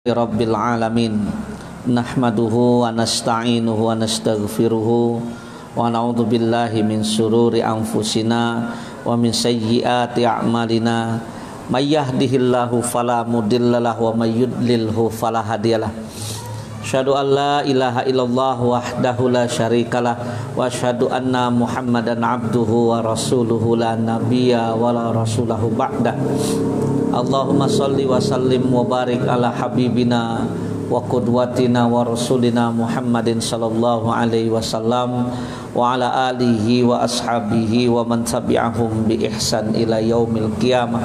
Rabbil alamin nahmaduhu wa nasta'inuhu wa nastaghfiruhu wa na'udzu billahi min syururi anfusina wa min sayyiati a'malina may yahdihillahu fala mudhillalah wa may yudlilhu fala hadiyalah. Asyhadu an la ilaha illallah wahdahu la syarikalah wa asyhadu anna Muhammadan abduhu wa rasuluhu la nabiyya wa la rasulahu ba'dah. Allahumma salli wa sallim wa barik ala habibina wa qudwatina wa rasulina Muhammadin sallallahu alaihi wasallam wa ala alihi wa ashabihi wa man tabi'ahum bi ihsan ila yaumil qiyamah.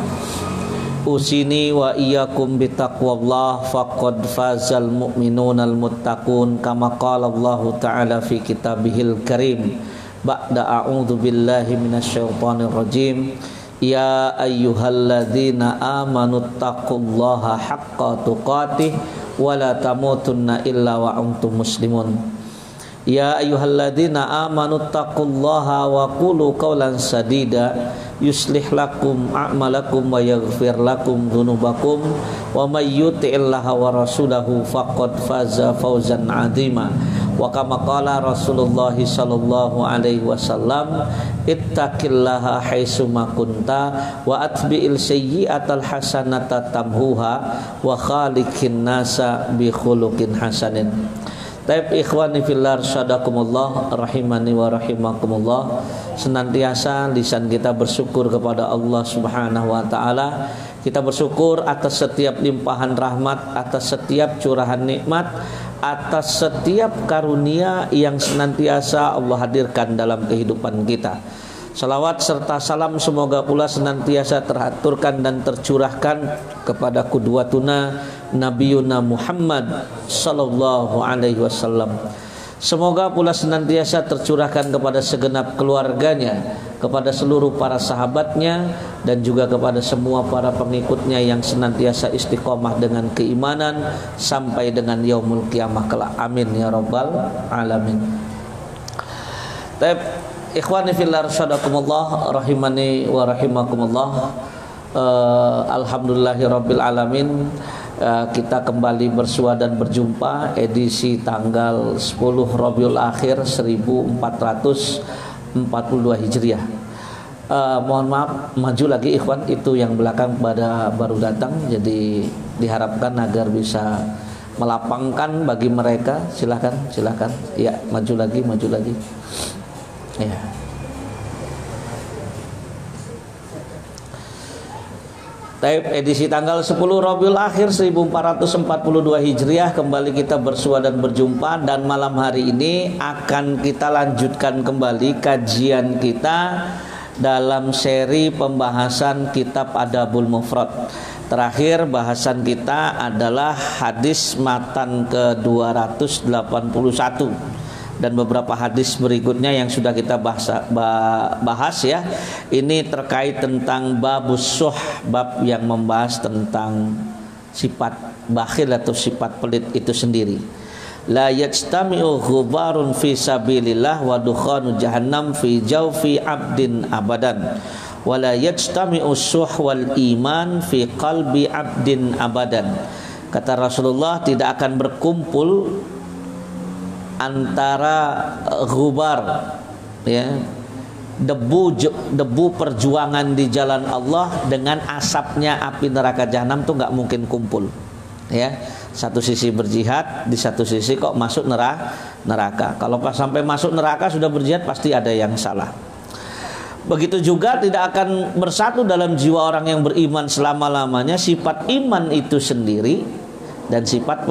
Usini wa iyyakum bi taqwallah faqad fazal mu'minunal muttaqun kama qala Allah ta'ala fi kitabihil karim ba'da a'udzu billahi minasyaitonir rajim. Ya ayyuhalladzina amanu taqullaha haqqa tuqatih wa la tamutunna illa wa antum muslimun. Ya ayyuhalladzina amanu taqullaha wa qulu qawlan sadida yuslih lakum a'malakum wa yaghfir lakum dzunubakum wa may yuti'illaha wa rasulahu faqad faza fawzan 'azima. Wa kama qala Rasulullah sallallahu alaihi wasallam ittaqillaha haitsu ma kunta wa atbi'il sayyi'atal hasanata tamhuha wa khaliqin nasa bi khuluqin hasanin. Taib ikhwani fillah syadakumullah rahimani wa rahimakumullah. Senantiasa lisan kita bersyukur kepada Allah Subhanahu wa taala. Kita bersyukur atas setiap limpahan rahmat, atas setiap curahan nikmat, atas setiap karunia yang senantiasa Allah hadirkan dalam kehidupan kita. Salawat serta salam semoga pula senantiasa teraturkan dan tercurahkan kepada qudwatuna Nabiyuna Muhammad sallallahu alaihi wasallam. Semoga pula senantiasa tercurahkan kepada segenap keluarganya, kepada seluruh para sahabatnya, dan juga kepada semua para pengikutnya yang senantiasa istiqomah dengan keimanan sampai dengan yaumul qiyamah kelak. Amin ya rabbal alamin. Taib ikhwani fillah rasyadakumullah rahimani wa rahimakumullah. Alhamdulillahirabbil alamin. Kita kembali bersua dan berjumpa edisi tanggal 10 Rabiul Akhir 1442 Hijriah. Mohon maaf, maju lagi ikhwan, itu yang belakang pada baru datang, jadi diharapkan agar bisa melapangkan bagi mereka. Silakan. Ya, maju lagi. Ya. Taib edisi tanggal 10 Rabiul Akhir 1442 Hijriah, kembali kita bersua dan berjumpa, dan malam hari ini akan kita lanjutkan kembali kajian kita dalam seri pembahasan kitab Adabul Mufrad. Terakhir bahasan kita adalah hadis matan ke-281 dan beberapa hadis berikutnya yang sudah kita bahas ya. Ini terkait tentang babus suh, bab yang membahas tentang sifat bakhil atau sifat pelit itu sendiri. La yajtami'u ghubarun fi sabilillah wa dukhanu jahannam fi jawfi abdin abadan wa la yajtami'u suh wal iman fi qalbi abdin abadan. Kata Rasulullah, tidak akan berkumpul antara ghubar, ya, debu perjuangan di jalan Allah dengan asapnya api neraka jahanam, tuh nggak mungkin kumpul, ya. Satu sisi berjihad, di satu sisi kok masuk neraka. Kalau pas sampai masuk neraka sudah berjihad, pasti ada yang salah. Begitu juga tidak akan bersatu dalam jiwa orang yang beriman selama-lamanya sifat iman itu sendiri dan sifat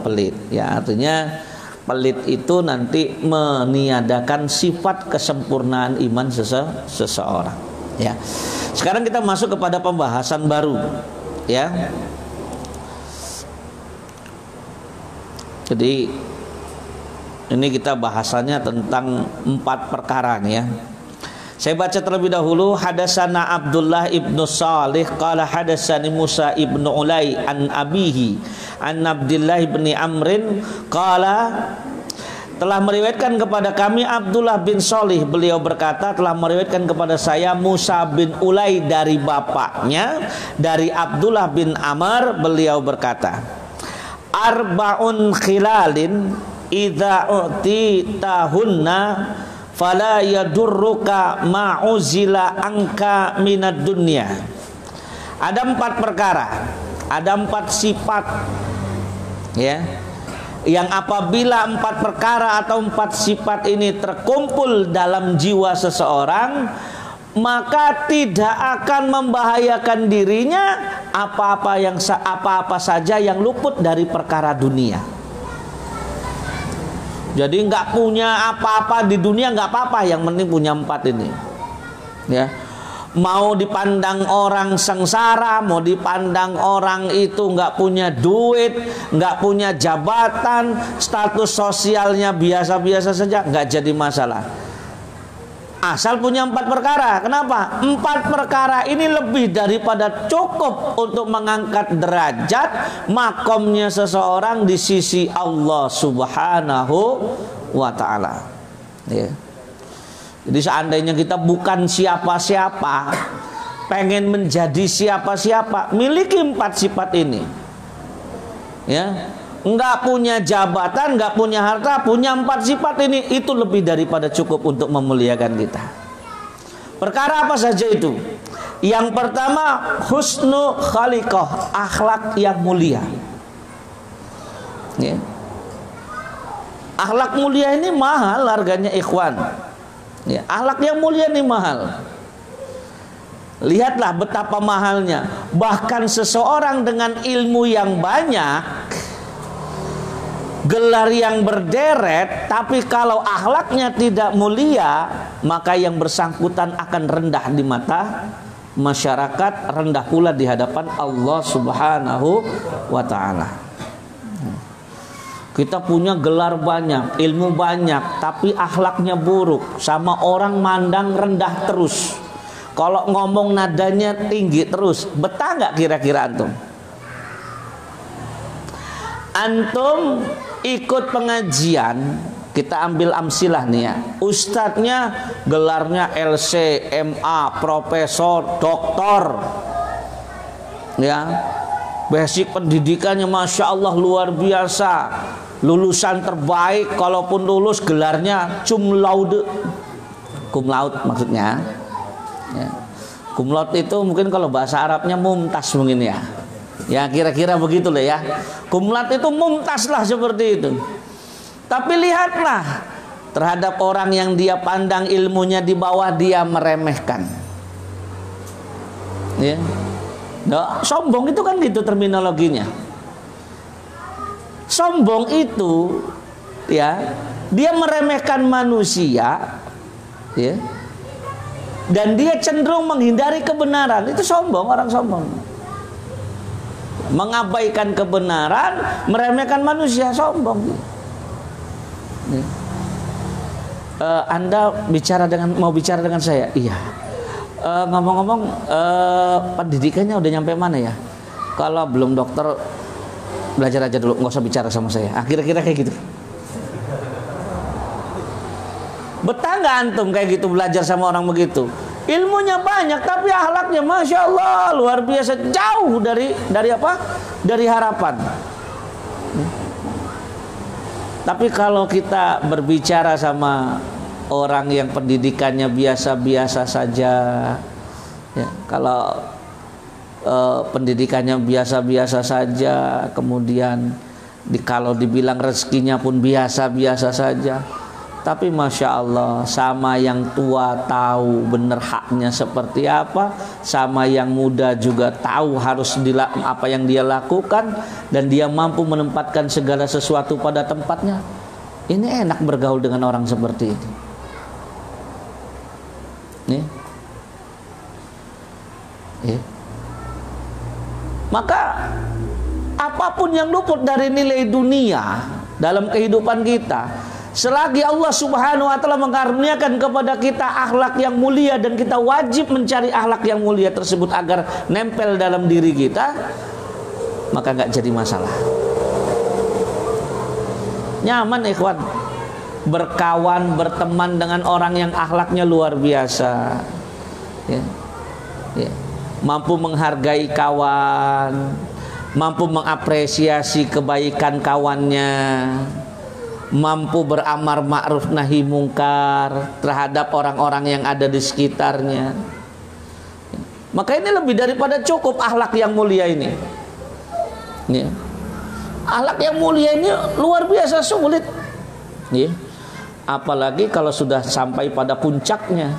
pelit, ya. Artinya pelit itu nanti meniadakan sifat kesempurnaan iman seseorang, ya. Sekarang kita masuk kepada pembahasan baru, ya. Jadi ini kita bahasannya tentang 4 perkara nih, ya. Saya baca terlebih dahulu. Hadatsana Abdullah ibnu Salih qala hadatsani Musa ibnu Ulay an abihi an Abdullah ibni Amrin qala, telah meriwayatkan kepada kami Abdullah bin Salih, beliau berkata telah meriwayatkan kepada saya Musa bin Ulay dari bapaknya dari Abdullah bin Amr, beliau berkata arba'un khilalin idza utitahunna fala yadurruka ma'uzila angka minad dunya. Ada 4 perkara, ada 4 sifat, ya, yang apabila 4 perkara atau 4 sifat ini terkumpul dalam jiwa seseorang, maka tidak akan membahayakan dirinya apa-apa saja yang luput dari perkara dunia. Jadi nggak punya apa-apa di dunia nggak apa-apa, yang penting punya 4 ini, ya. Mau dipandang orang sengsara, mau dipandang orang itu nggak punya duit, nggak punya jabatan, status sosialnya biasa-biasa saja, nggak jadi masalah. Asal punya 4 perkara. Kenapa? 4 perkara ini lebih daripada cukup untuk mengangkat derajat makomnya seseorang di sisi Allah Subhanahu wa ta'ala, ya. Jadi seandainya kita bukan siapa-siapa, pengen menjadi siapa-siapa, miliki 4 sifat ini, ya. Nggak punya jabatan, nggak punya harta, punya 4 sifat ini, itu lebih daripada cukup untuk memuliakan kita. Perkara apa saja itu? Yang pertama, husnu khaliqah, akhlak yang mulia, ya. Akhlak mulia ini mahal harganya, ikhwan, ya. Akhlak yang mulia ini mahal. Lihatlah betapa mahalnya. Bahkan seseorang dengan ilmu yang banyak, gelar yang berderet, tapi kalau akhlaknya tidak mulia, maka yang bersangkutan akan rendah di mata masyarakat, rendah pula di hadapan Allah Subhanahu wa ta'ala. Kita punya gelar banyak, ilmu banyak, tapi akhlaknya buruk, sama orang mandang rendah terus. Kalau ngomong nadanya tinggi terus, betah nggak kira-kira antum? Antum ikut pengajian, kita ambil amsilah nih ya, ustadznya gelarnya LC, MA, profesor, doktor, ya, basic pendidikannya masya Allah luar biasa, lulusan terbaik, kalaupun lulus gelarnya cum laude, maksudnya, ya. Cum laude itu mungkin kalau bahasa Arabnya mumtaz mungkin ya. Ya kira-kira begitu lah ya. Cum laude itu mumtaz lah seperti itu. Tapi lihatlah terhadap orang yang dia pandang ilmunya di bawah, dia meremehkan. Ya. Nah, sombong itu kan gitu terminologinya. Sombong itu, ya, dia meremehkan manusia, ya, dan dia cenderung menghindari kebenaran. Itu sombong, orang sombong. Mengabaikan kebenaran, meremehkan manusia, sombong. Anda mau bicara dengan saya? Iya. Ngomong-ngomong, pendidikannya udah nyampe mana ya? Kalau belum dokter, belajar aja dulu, nggak usah bicara sama saya. Kira-kira kayak gitu. Betah nggak antum kayak gitu belajar sama orang begitu? Ilmunya banyak tapi akhlaknya masya Allah luar biasa, jauh dari apa? Dari harapan. Tapi kalau kita berbicara sama orang yang pendidikannya biasa-biasa saja, ya, kalau pendidikannya biasa-biasa saja, kemudian kalau dibilang rezekinya pun biasa-biasa saja, tapi masya Allah, sama yang tua tahu benar haknya seperti apa, sama yang muda juga tahu harus apa yang dia lakukan, dan dia mampu menempatkan segala sesuatu pada tempatnya. Ini enak bergaul dengan orang seperti ini. Nih. Maka apapun yang luput dari nilai dunia dalam kehidupan kita, selagi Allah Subhanahu wa ta'ala mengaruniakan kepada kita akhlak yang mulia, dan kita wajib mencari akhlak yang mulia tersebut agar nempel dalam diri kita, maka nggak jadi masalah. Nyaman ikhwan berkawan, berteman dengan orang yang akhlaknya luar biasa, ya. Ya. Mampu menghargai kawan, mampu mengapresiasi kebaikan kawannya, mampu beramar ma'ruf nahi mungkar terhadap orang-orang yang ada di sekitarnya. Maka ini lebih daripada cukup akhlak yang mulia ini. Ya. Akhlak yang mulia ini luar biasa sulit. Ya. Apalagi kalau sudah sampai pada puncaknya,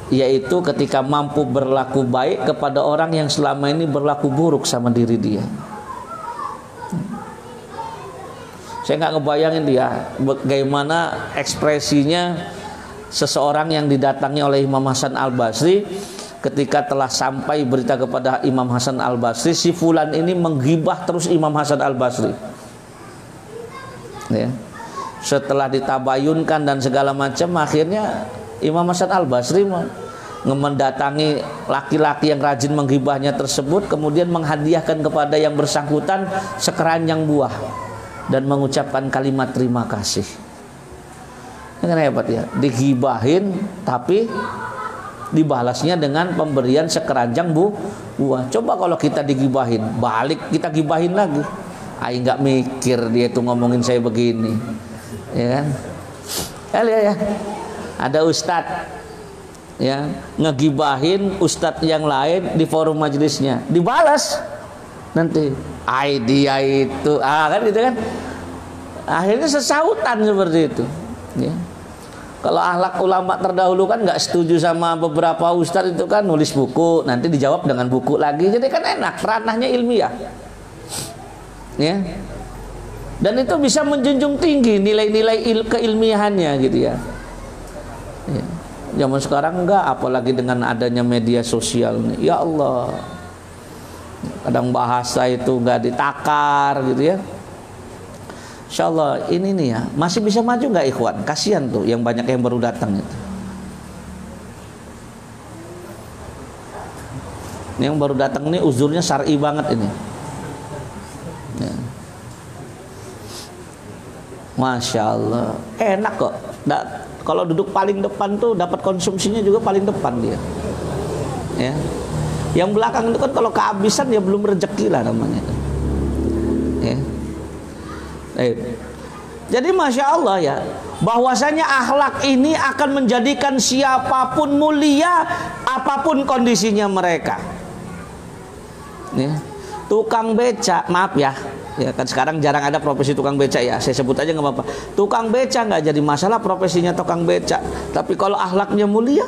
yaitu ketika mampu berlaku baik kepada orang yang selama ini berlaku buruk sama diri dia. Saya nggak ngebayangin dia bagaimana ekspresinya seseorang yang didatangi oleh Imam Hasan Al-Basri ketika telah sampai berita kepada Imam Hasan Al-Basri, si fulan ini menggibah terus Imam Hasan Al-Basri. Ya. Setelah ditabayunkan dan segala macam, akhirnya Imam Hasan Al-Basri mendatangi laki-laki yang rajin menggibahnya tersebut, kemudian menghadiahkan kepada yang bersangkutan sekeranjang buah dan mengucapkan kalimat terima kasih. Ini kan hebat ya, digibahin tapi dibalasnya dengan pemberian sekeranjang buah. Coba kalau kita digibahin, balik kita gibahin lagi. Aing nggak mikir dia tuh ngomongin saya begini, ya kan? Lihat ya, ada ustadz ya ngegibahin ustadz yang lain di forum majelisnya, dibalas nanti, dia itu, kan gitu kan? Akhirnya sesautan seperti itu. Ya. Kalau akhlak ulama terdahulu kan nggak setuju sama beberapa ustadz itu kan nulis buku, nanti dijawab dengan buku lagi, jadi kan enak, ranahnya ilmiah. Ya. Dan itu bisa menjunjung tinggi nilai-nilai keilmiahannya gitu ya. Ya. Zaman sekarang enggak, apalagi dengan adanya media sosial nih. Ya Allah. Kadang bahasa itu enggak ditakar gitu ya. Insyaallah ini nih ya, masih bisa maju enggak ikhwan? Kasihan tuh yang banyak yang baru datang itu. Ini yang baru datang ini uzurnya syar'i banget ini. Ya. Masya Allah, enak kok. Kalau duduk paling depan tuh dapat konsumsinya juga paling depan dia. Ya. Yang belakang itu kan kalau kehabisan ya belum rezeki lah namanya. Ya. Jadi Masya Allah ya, bahwasanya akhlak ini akan menjadikan siapapun mulia apapun kondisinya mereka. Ya. Tukang beca, maaf ya, ya kan sekarang jarang ada profesi tukang beca ya, saya sebut aja nggak apa-apa. Tukang beca nggak jadi masalah profesinya tukang beca, tapi kalau akhlaknya mulia,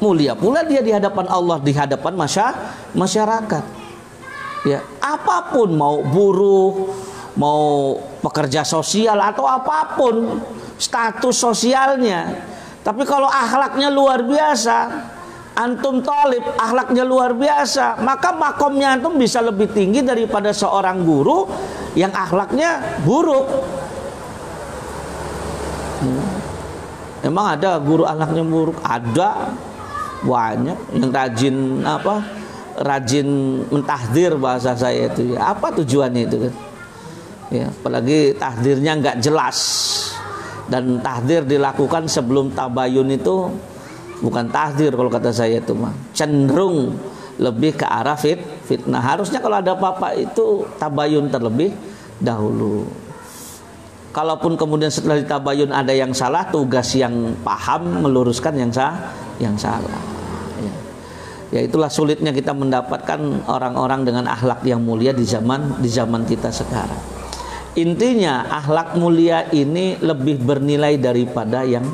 mulia pula dia di hadapan Allah, di hadapan masyarakat. Ya, apapun, mau buruh, mau pekerja sosial atau apapun status sosialnya, tapi kalau akhlaknya luar biasa, antum talib akhlaknya luar biasa, maka makomnya antum bisa lebih tinggi daripada seorang guru yang akhlaknya buruk. Emang ada guru akhlaknya buruk? Ada, banyak yang rajin mentahdir bahasa saya itu ya. Apa tujuannya itu kan? Ya, apalagi tahdirnya nggak jelas, dan tahdir dilakukan sebelum tabayun itu bukan tahdir kalau kata saya itu mah, cenderung lebih ke arah fitnah. Harusnya kalau ada apa-apa itu tabayun terlebih dahulu. Kalaupun kemudian setelah ditabayun ada yang salah, tugas yang paham meluruskan yang salah. Ya itulah sulitnya kita mendapatkan orang-orang dengan akhlak yang mulia di zaman kita sekarang. Intinya akhlak mulia ini lebih bernilai daripada yang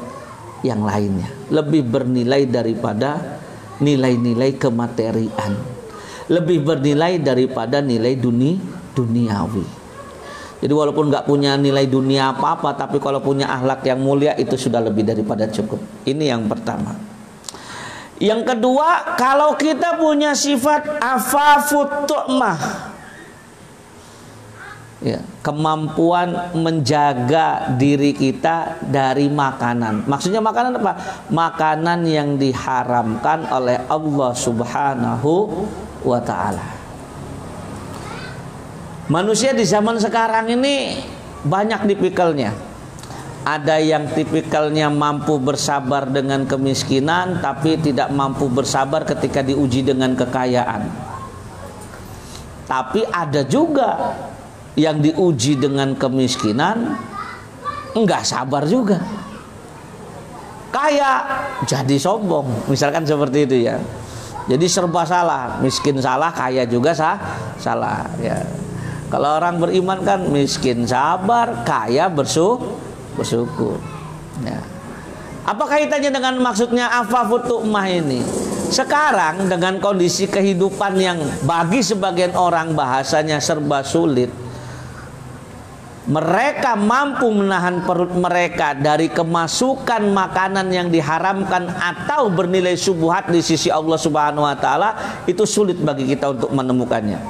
lainnya, lebih bernilai daripada nilai-nilai kematerian, lebih bernilai daripada nilai duniawi. Jadi walaupun nggak punya nilai dunia apa-apa, tapi kalau punya akhlak yang mulia itu sudah lebih daripada cukup. Ini yang pertama. Yang kedua, kalau kita punya sifat afafut tu'mah, ya, kemampuan menjaga diri kita dari makanan. Maksudnya makanan apa? Makanan yang diharamkan oleh Allah Subhanahu wa ta'ala. Manusia di zaman sekarang ini banyak tipikalnya. Ada yang tipikalnya mampu bersabar dengan kemiskinan, tapi tidak mampu bersabar ketika diuji dengan kekayaan. Tapi ada juga yang diuji dengan kemiskinan, enggak sabar juga. Kaya jadi sombong, misalkan seperti itu ya. Jadi serba salah, miskin salah, kaya juga salah ya. Kalau orang beriman kan miskin sabar, kaya bersyukur. Ya. Apa kaitannya dengan maksudnya afafut tu'mah ini? Sekarang dengan kondisi kehidupan yang bagi sebagian orang bahasanya serba sulit, mereka mampu menahan perut mereka dari kemasukan makanan yang diharamkan atau bernilai syubhat di sisi Allah Subhanahu wa taala, itu sulit bagi kita untuk menemukannya.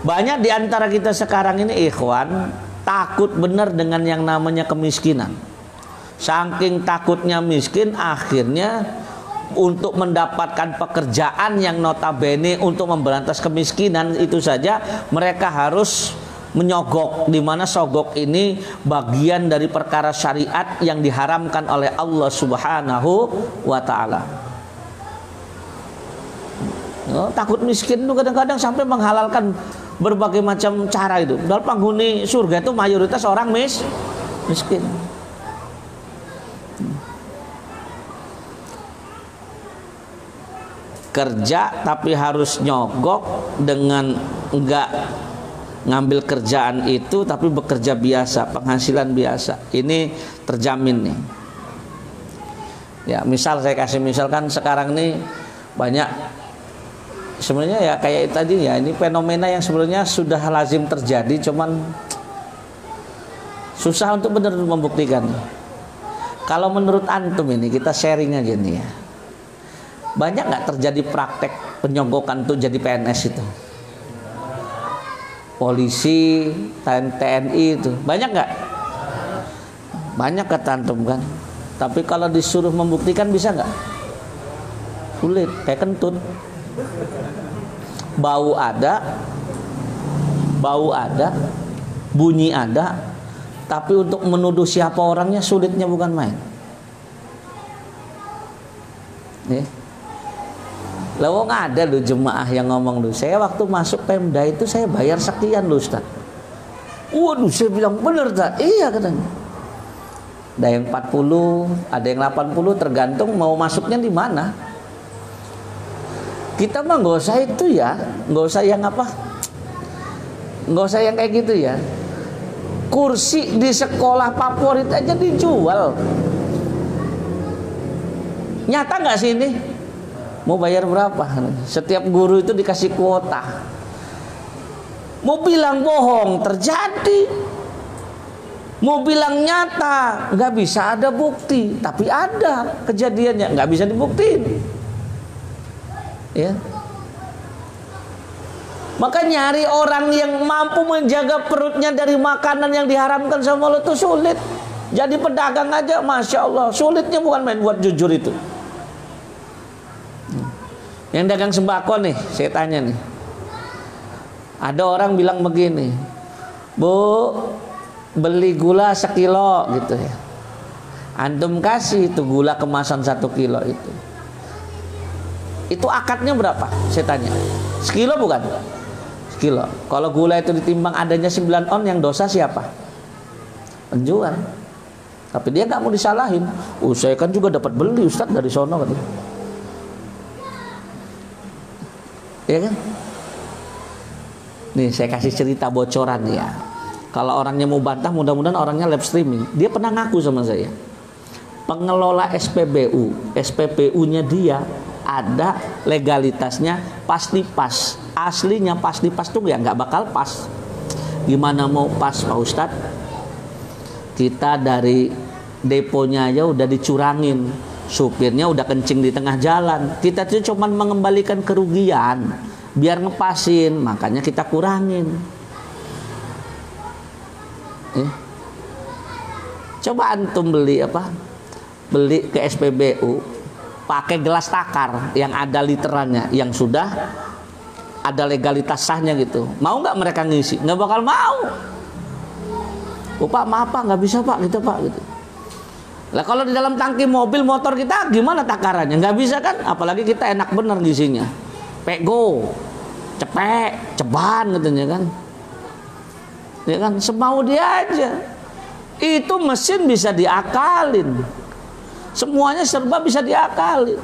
Banyak di antara kita sekarang ini ikhwan takut benar dengan yang namanya kemiskinan. Saking takutnya miskin, akhirnya untuk mendapatkan pekerjaan yang notabene untuk memberantas kemiskinan itu saja mereka harus menyogok, di mana sogok ini bagian dari perkara syariat yang diharamkan oleh Allah Subhanahu wa taala. Takut miskin itu kadang-kadang sampai menghalalkan berbagai macam cara itu. Dalam penghuni surga itu mayoritas orang miskin. Kerja tapi harus nyogok dengan enggak ngambil kerjaan itu tapi bekerja biasa, penghasilan biasa. Ini terjamin nih. Ya, misal saya kasih misalkan sekarang nih banyak sebenarnya ya kayak tadi ya, ini fenomena yang sebenarnya sudah lazim terjadi, cuman susah untuk benar membuktikan. Kalau menurut antum ini kita sharing aja nih ya. Banyak nggak terjadi praktek penyogokan tuh jadi PNS itu? Polisi, TNI itu banyak nggak? Banyak kata antum kan. Tapi kalau disuruh membuktikan bisa nggak? Sulit, kayak kentut. Bau ada, bunyi ada, tapi untuk menuduh siapa orangnya sulitnya bukan main. Nih. Lawang ada loh jemaah yang ngomong loh, saya waktu masuk Pemda itu saya bayar sekian loh Ustaz. Waduh, saya bilang bener tak? Iya katanya. Ada yang 40, ada yang 80, tergantung mau masuknya di mana. Kita mah nggak usah itu ya, nggak usah yang apa, nggak usah yang kayak gitu ya. Kursi di sekolah favorit aja dijual. Nyata nggak sih ini? Mau bayar berapa? Setiap guru itu dikasih kuota. Mau bilang bohong terjadi, mau bilang nyata nggak bisa, ada bukti. Tapi ada kejadiannya, nggak bisa dibuktiin. Ya. Maka nyari orang yang mampu menjaga perutnya dari makanan yang diharamkan sama Allah itu sulit. Jadi pedagang aja, masya Allah, sulitnya bukan main buat jujur itu. Yang dagang sembako nih, saya tanya nih. Ada orang bilang begini, Bu, beli gula 1 kilo gitu ya. Antum kasih itu gula kemasan 1 kilo itu. Itu akadnya berapa? Saya tanya. 1 kilo bukan? 1 kilo. Kalau gula itu ditimbang adanya 9 on, yang dosa siapa? Penjual. Tapi dia nggak mau disalahin. Saya kan juga dapat beli Ustaz dari sono katanya. Ya kan? Nih saya kasih cerita bocoran ya. Kalau orangnya mau bantah, mudah-mudahan orangnya live streaming. Dia pernah ngaku sama saya. Pengelola SPBU-nya dia ada legalitasnya, pasti pas. Aslinya pasti pas tuh ya nggak bakal pas. Gimana mau pas Pak Ustadz? Kita dari deponya aja udah dicurangin, supirnya udah kencing di tengah jalan. Kita tuh cuma mengembalikan kerugian biar ngepasin, makanya kita kurangin. Coba antum beli apa? Beli ke SPBU pakai gelas takar yang ada literannya, yang sudah ada legalitas sahnya gitu. Mau nggak mereka ngisi? Nggak bakal mau. Oh Pak, maaf Pak, nggak bisa Pak, gitu Pak, gitu. Lah kalau di dalam tangki mobil motor kita gimana takarannya? Nggak bisa kan? Apalagi kita enak bener ngisinya. Pego. cepek, ceban katanya kan. Ya kan, semau dia aja. Itu mesin bisa diakalin. Semuanya serba bisa diakalin.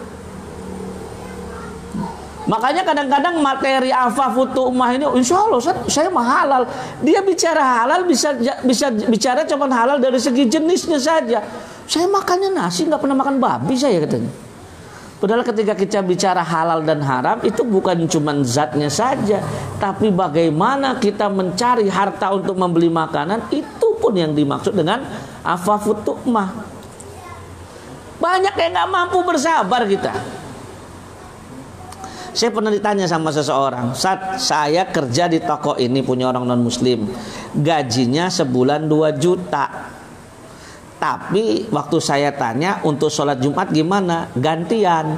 Makanya kadang-kadang materi afafut tu'mah ini, insya Allah saya mah halal. Dia bicara halal bisa bicara cuma halal dari segi jenisnya saja. Saya makannya nasi, nggak pernah makan babi saya katanya. Padahal ketika kita bicara halal dan haram itu bukan cuma zatnya saja, tapi bagaimana kita mencari harta untuk membeli makanan, itu pun yang dimaksud dengan afafut tu'mah. Banyak yang nggak mampu bersabar kita. Saya pernah ditanya sama seseorang, saat saya kerja di toko ini punya orang non muslim, gajinya sebulan 2 juta. Tapi waktu saya tanya untuk sholat Jumat gimana? Gantian.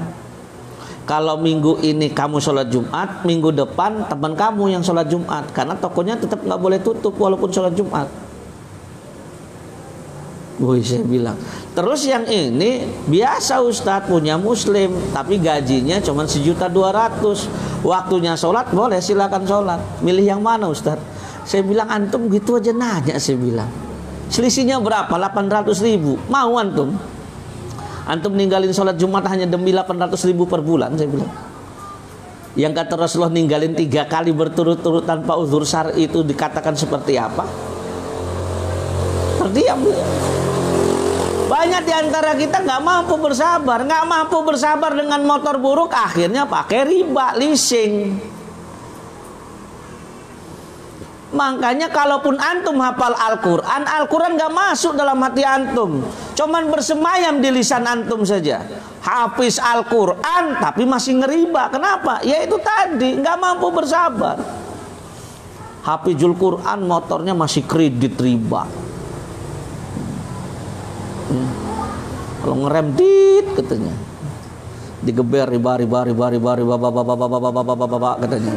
Kalau minggu ini kamu sholat Jumat, minggu depan teman kamu yang sholat Jumat. Karena tokonya tetap nggak boleh tutup walaupun sholat Jumat. Woi, saya bilang. Terus yang ini biasa Ustadz, punya muslim, tapi gajinya cuma 1.200.000. Waktunya sholat boleh silakan sholat. Milih yang mana Ustadz? Saya bilang antum gitu aja nanya, saya bilang. Selisihnya berapa? 800.000. Mau antum? Antum ninggalin sholat Jumat hanya demi 800.000 per bulan, saya bilang. Yang kata Rasulullah ninggalin 3 kali berturut-turut tanpa uzur syar'i itu dikatakan seperti apa? Terdiam. Banyak diantara kita nggak mampu bersabar dengan motor buruk, akhirnya pakai riba, leasing. Makanya kalaupun antum hafal Al-Quran, Al-Quran gak masuk dalam hati antum, cuman bersemayam di lisan antum saja. Hafiz Al-Quran tapi masih ngeriba. Kenapa? Ya itu tadi, gak mampu bersabar. Hafizul Quran motornya masih kredit riba. Kalau ngerem dit katanya, digeber riba katanya.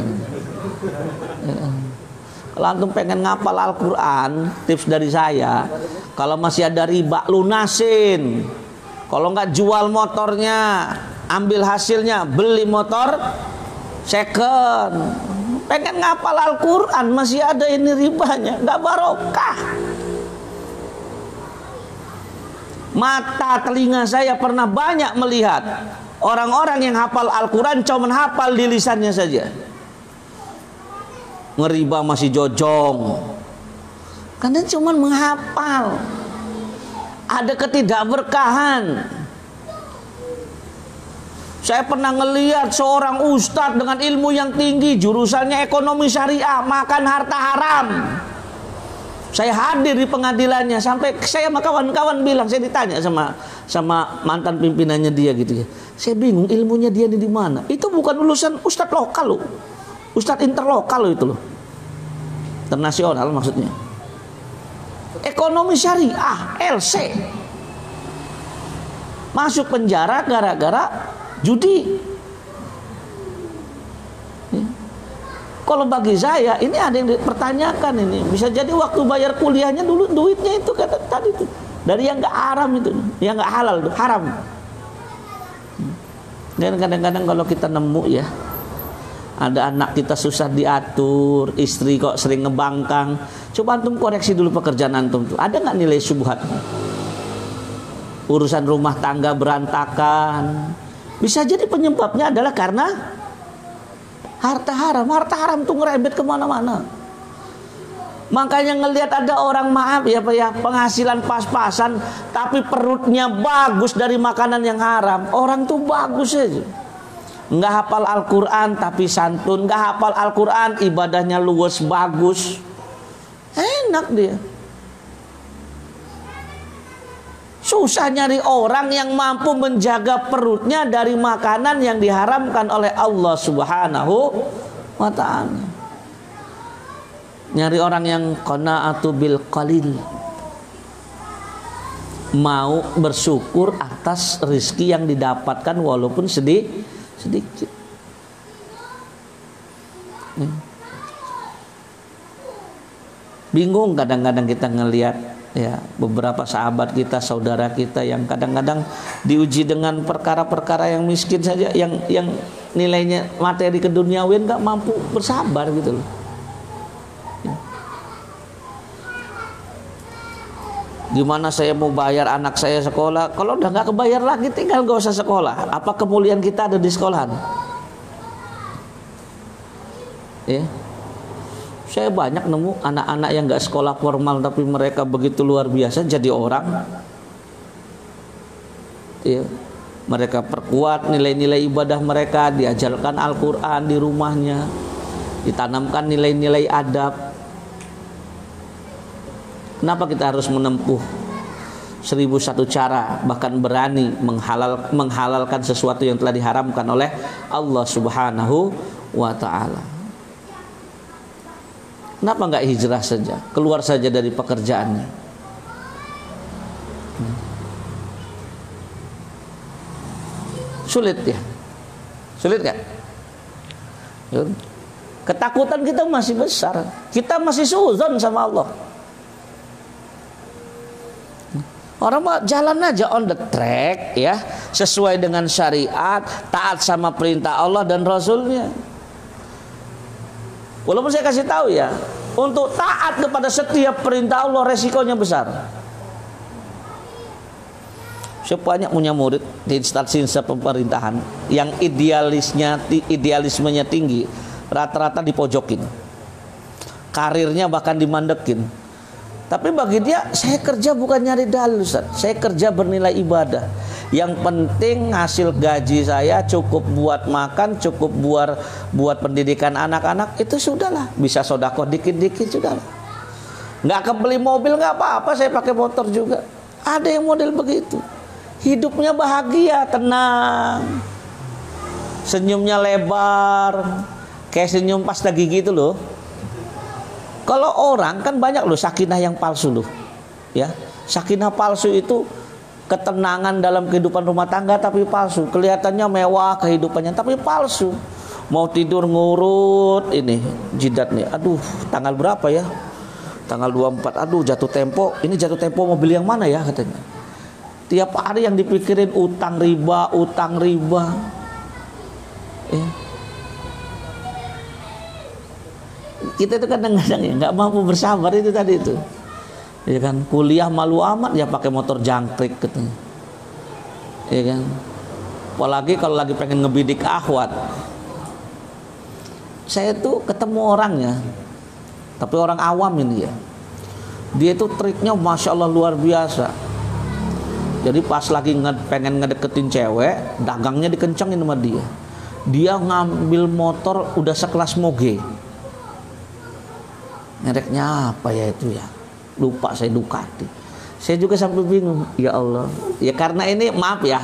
Kalau antum pengen ngapal Al-Quran, tips dari saya, kalau masih ada riba lunasin. Kalau nggak jual motornya, ambil hasilnya, beli motor second. Pengen ngapal Al-Quran, masih ada ini ribanya, nggak barokah. Mata telinga saya pernah banyak melihat orang-orang yang hafal Al-Quran cuman hafal di lisannya saja. Ngeriba masih jojong karena cuma menghafal. Ada ketidakberkahan. Saya pernah ngelihat seorang ustadz dengan ilmu yang tinggi, jurusannya ekonomi syariah, makan harta haram. Saya hadir di pengadilannya, sampai saya sama kawan-kawan bilang, saya ditanya sama mantan pimpinannya dia gitu ya. Saya bingung ilmunya dia di mana. Itu bukan lulusan ustadz lokal loh. Ustadz interlokal loh itu loh. Internasional maksudnya. Ekonomi syariah, LC. Masuk penjara gara-gara judi. Ya. Kalau bagi saya ini ada yang dipertanyakan ini. Bisa jadi waktu bayar kuliahnya dulu duitnya itu kata tadi tuh dari yang nggak haram itu, yang nggak halal itu haram. Dan kadang-kadang kalau kita nemu ya, ada anak kita susah diatur, istri kok sering ngebangkang. Coba antum koreksi dulu pekerjaan antum tuh. Ada nggak nilai syubhat? Urusan rumah tangga berantakan. Bisa jadi penyebabnya adalah karena harta haram. Harta haram tuh ngerebet kemana-mana. Makanya ngelihat ada orang maaf ya Pak ya, penghasilan pas-pasan tapi perutnya bagus dari makanan yang haram. Orang tuh bagus aja. Nggak hafal Al-Quran tapi santun, nggak hafal Al-Quran ibadahnya luwes bagus, enak dia. Susah nyari orang yang mampu menjaga perutnya dari makanan yang diharamkan oleh Allah Subhanahu wa ta'ala. Nyari orang yang qanaatu bil qalil, mau bersyukur atas rezeki yang didapatkan walaupun sedikit. Bingung kadang-kadang kita ngelihat ya beberapa sahabat kita, saudara kita yang kadang-kadang diuji dengan perkara-perkara yang miskin saja, yang nilainya materi keduniawian nggak mampu bersabar gitu loh. Gimana saya mau bayar anak saya sekolah kalau udah nggak kebayar lagi, tinggal nggak usah sekolah. Apa kemuliaan kita ada di sekolahan? Ya, saya banyak nemu anak-anak yang nggak sekolah formal tapi mereka begitu luar biasa jadi orang. Ya, mereka perkuat nilai-nilai ibadah mereka, diajarkan Al-Quran di rumahnya, ditanamkan nilai-nilai adab. Kenapa kita harus menempuh 1001 cara, bahkan berani menghalalkan sesuatu yang telah diharamkan oleh Allah Subhanahu wa ta'ala? Kenapa nggak hijrah saja, keluar saja dari pekerjaannya? Sulit ya? Sulit gak? Ketakutan kita masih besar, kita masih suudzon sama Allah. Orang mah jalan aja on the track ya, sesuai dengan syariat, taat sama perintah Allah dan Rasulnya. Walaupun saya kasih tahu ya, untuk taat kepada setiap perintah Allah resikonya besar. Saya banyak punya murid di instansi pemerintahan yang idealismenya tinggi, rata-rata dipojokin, karirnya bahkan dimandekin. Tapi bagi dia, saya kerja bukan nyari dalil, Ustaz. Saya kerja bernilai ibadah. Yang penting hasil gaji saya cukup buat makan, cukup buat pendidikan anak-anak, itu sudahlah. Bisa sedekah dikit-dikit sudahlah. Nggak kebeli mobil nggak apa-apa, saya pakai motor juga. Ada yang model begitu. Hidupnya bahagia, tenang, senyumnya lebar, kayak senyum pasta gigi itu loh. Kalau orang kan banyak loh sakinah yang palsu loh, ya. Sakinah palsu itu ketenangan dalam kehidupan rumah tangga tapi palsu. Kelihatannya mewah kehidupannya tapi palsu. Mau tidur ngurut ini jidat nih. Aduh, tanggal berapa ya? Tanggal 24. Aduh, jatuh tempo. Ini jatuh tempo mobil yang mana ya katanya. Tiap hari yang dipikirin utang riba. Ya. Kita itu kadang-kadang ya nggak mampu bersabar itu tadi itu, ya kan. Kuliah malu amat ya pakai motor jangkrik katanya, ya kan. Apalagi kalau lagi pengen ngebidik akhwat. Saya tuh ketemu orangnya, tapi orang awam ini ya. Dia itu triknya masya Allah luar biasa. Jadi pas lagi pengen ngedeketin cewek, dagangnya dikencengin sama dia. Dia ngambil motor udah sekelas moge. Mereknya apa ya itu ya, lupa saya, Ducati. Saya juga sampai bingung, ya Allah. Ya karena ini maaf ya,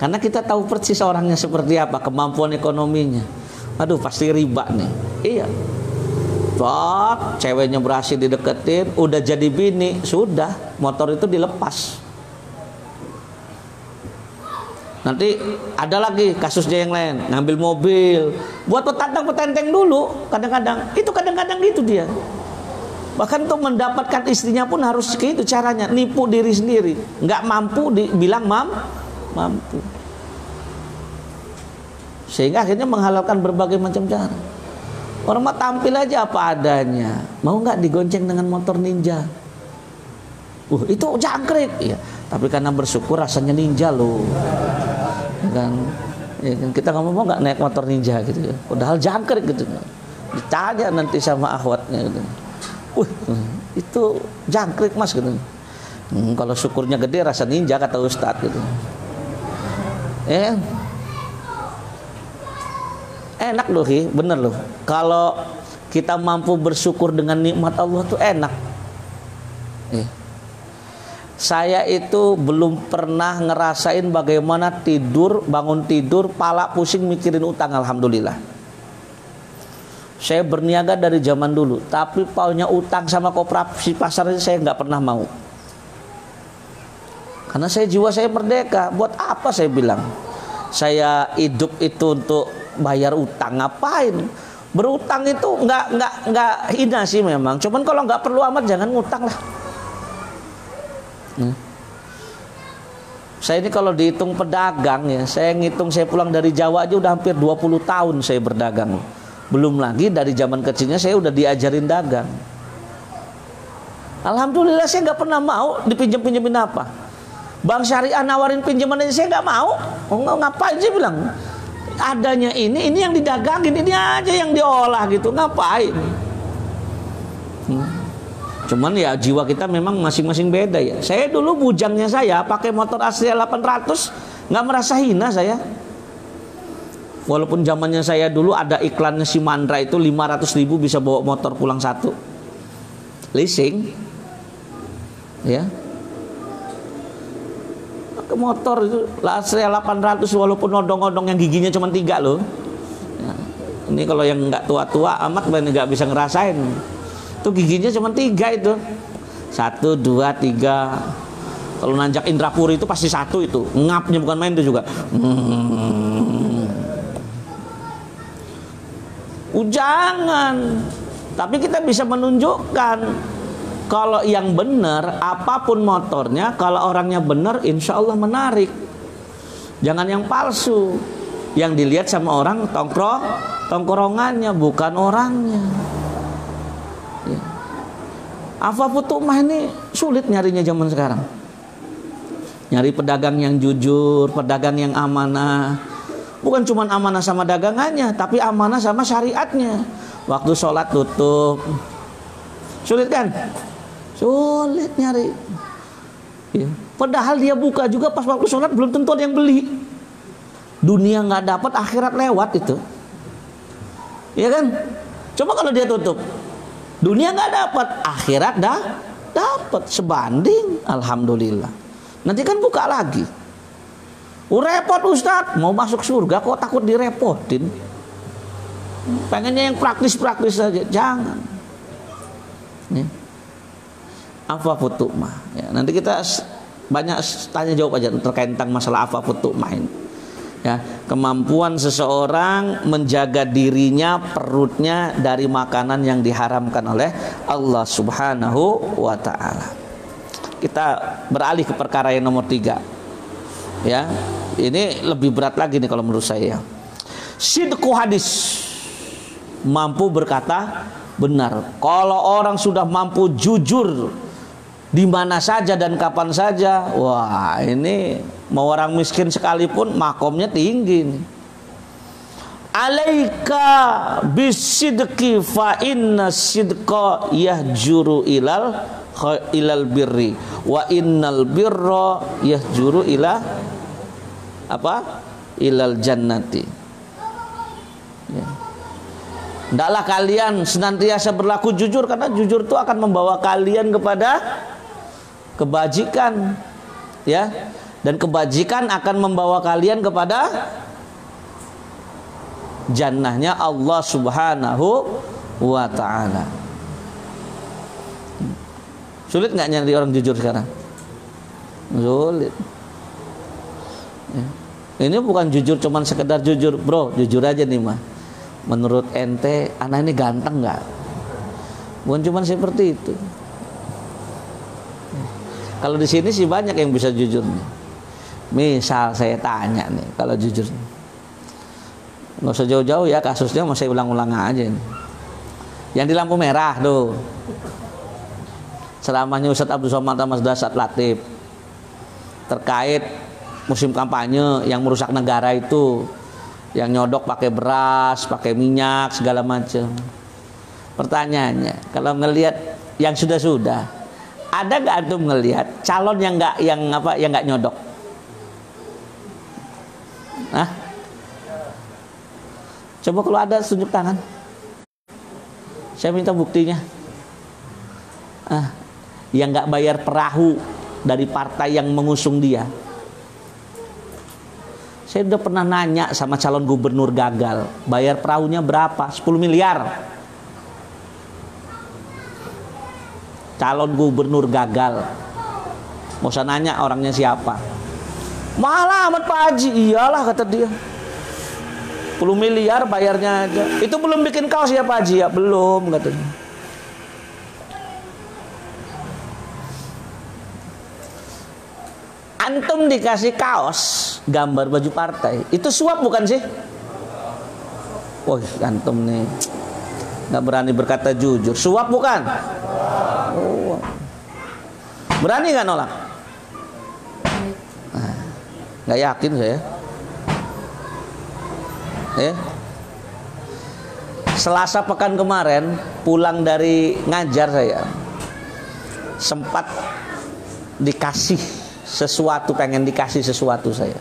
karena kita tahu persis orangnya seperti apa, kemampuan ekonominya. Aduh pasti riba nih. Iya, ceweknya berhasil dideketin, udah jadi bini, sudah motor itu dilepas. Nanti ada lagi kasusnya yang lain, ngambil mobil buat petantang-petenteng dulu. Kadang-kadang gitu dia. Bahkan untuk mendapatkan istrinya pun harus gitu caranya, nipu diri sendiri. Nggak mampu dibilang mampu. Sehingga akhirnya menghalalkan berbagai macam cara. Orang mah tampil aja apa adanya. Mau nggak digonceng dengan motor ninja? Itu jangkrik ya. Tapi karena bersyukur rasanya ninja loh. Kan, ya kan, kita ngomong nggak naik motor ninja gitu ya, padahal jangkrik gitu. Ditanya nanti sama akhwatnya gitu. Itu jangkrik mas gitu. Kalau syukurnya gede rasa ninja kata Ustadz gitu. Enak loh, bener loh. Kalau kita mampu bersyukur dengan nikmat Allah tuh enak. Saya itu belum pernah ngerasain bagaimana bangun tidur, pala pusing mikirin utang, alhamdulillah. Saya berniaga dari zaman dulu, tapi paunya utang sama koperasi pasar saya nggak pernah mau. Karena jiwa saya merdeka. Buat apa saya bilang? Saya hidup itu untuk bayar utang, ngapain? Berutang itu nggak hina sih memang. Cuman kalau nggak perlu amat jangan ngutang lah. Saya ini kalau dihitung pedagang ya, saya ngitung saya pulang dari Jawa aja udah hampir 20 tahun saya berdagang. Belum lagi dari zaman kecilnya saya udah diajarin dagang. Alhamdulillah saya nggak pernah mau dipinjem-pinjemin apa. Bank Syariah nawarin pinjaman aja saya nggak mau. Oh, ngapain sih bilang? Adanya ini yang didagangin, ini aja yang diolah gitu, ngapain? Cuman ya jiwa kita memang masing-masing beda ya. Saya dulu bujangnya saya pakai motor Astrea 800 nggak merasa hina saya. Walaupun zamannya saya dulu ada iklannya si Mandra itu 500.000 bisa bawa motor pulang satu. Leasing. Ya. Pakai motor itu Astrea 800 walaupun odong-odong yang giginya cuma 3 loh. Ya. Ini kalau yang nggak tua-tua amat nggak bisa ngerasain. Itu giginya cuma 3 itu. 1, 2, 3. Kalau nanjak Indrapuri itu pasti 1 itu. Ngapnya bukan main itu juga. Jangan. Tapi kita bisa menunjukkan kalau yang benar apapun motornya, kalau orangnya benar insya Allah menarik. Jangan yang palsu. Yang dilihat sama orang tongkrongannya bukan orangnya. Afafut tu'mah ini sulit nyarinya zaman sekarang. Nyari pedagang yang jujur, pedagang yang amanah. Bukan cuma amanah sama dagangannya, tapi amanah sama syariatnya. Waktu sholat tutup. Sulit kan? Sulit nyari. Ya. Padahal dia buka juga pas waktu sholat belum tentu ada yang beli. Dunia nggak dapat, akhirat lewat itu. Iya kan? Coba kalau dia tutup. Dunia nggak dapat, akhirat dapat sebanding, alhamdulillah. Nanti kan buka lagi. Repot Ustadz, mau masuk surga kok takut direpotin. Pengennya yang praktis-praktis saja, jangan. Ya. Afafut tu'mah. Ya, nanti kita banyak tanya jawab aja terkait tentang masalah afafut tu'mah ini. Ya, kemampuan seseorang menjaga dirinya, perutnya dari makanan yang diharamkan oleh Allah Subhanahu wa ta'ala. Kita beralih ke perkara yang nomor 3. Ya, ini lebih berat lagi nih kalau menurut saya. Sidqu hadis, mampu berkata benar. Kalau orang sudah mampu jujur di mana saja dan kapan saja, wah ini mau orang miskin sekalipun makomnya tinggi. Alaika bisidqi fa inna sidqa yahjuru ilal birri wa innal birra yahjuru ila apa? Ilal jannati. Ya. Hendaklah kalian senantiasa berlaku jujur, karena jujur itu akan membawa kalian kepada kebajikan, ya, dan kebajikan akan membawa kalian kepada jannahnya Allah Subhanahu wa ta'ala. Sulit nggak nyari orang jujur sekarang? Sulit. Ya. Ini bukan jujur cuman sekedar jujur, bro, jujur aja nih mah. Menurut ente anak ini ganteng nggak? Bukan cuman seperti itu. Kalau di sini sih banyak yang bisa jujur nih. Misal saya tanya nih, kalau jujur, nggak usah jauh-jauh ya, kasusnya mau saya ulang-ulang aja nih. Yang di lampu merah tuh, ceramahnya Ustadz Abdul Somad Mas Dasat Latif terkait musim kampanye yang merusak negara itu, yang nyodok pakai beras, pakai minyak segala macam. Pertanyaannya, kalau ngelihat yang sudah-sudah, ada nggak antum ngelihat calon yang nggak nyodok? Nah, coba kalau ada tunjuk tangan. Saya minta buktinya. Yang nggak bayar perahu dari partai yang mengusung dia. Saya udah pernah nanya sama calon gubernur gagal, bayar perahunya berapa? 10 miliar. Calon gubernur gagal. Mau usah nanya orangnya siapa. Malah amat Pak Haji. Iyalah kata dia. 10 miliar bayarnya aja. Itu belum bikin kaos ya Pak Haji ya? Belum katanya. Antum dikasih kaos gambar baju partai, itu suap bukan sih? Wah, antum nih nggak berani berkata jujur. Suap bukan? Oh. Berani nggak nolak? Nggak yakin saya. Selasa pekan kemarin pulang dari ngajar saya, sempat dikasih sesuatu, pengen dikasih sesuatu saya,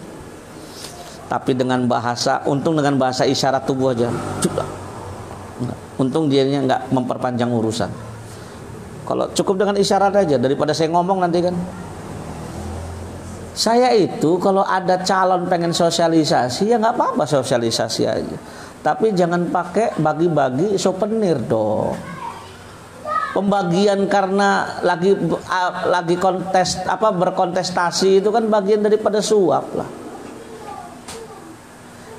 tapi dengan bahasa, untung dengan bahasa isyarat tubuh aja. Untung dianya nggak memperpanjang urusan. Kalau cukup dengan isyarat aja, daripada saya ngomong nanti kan. Saya itu kalau ada calon pengen sosialisasi, ya nggak apa-apa sosialisasi aja, tapi jangan pakai bagi-bagi souvenir dong. Pembagian karena lagi berkontestasi itu kan bagian daripada suap lah.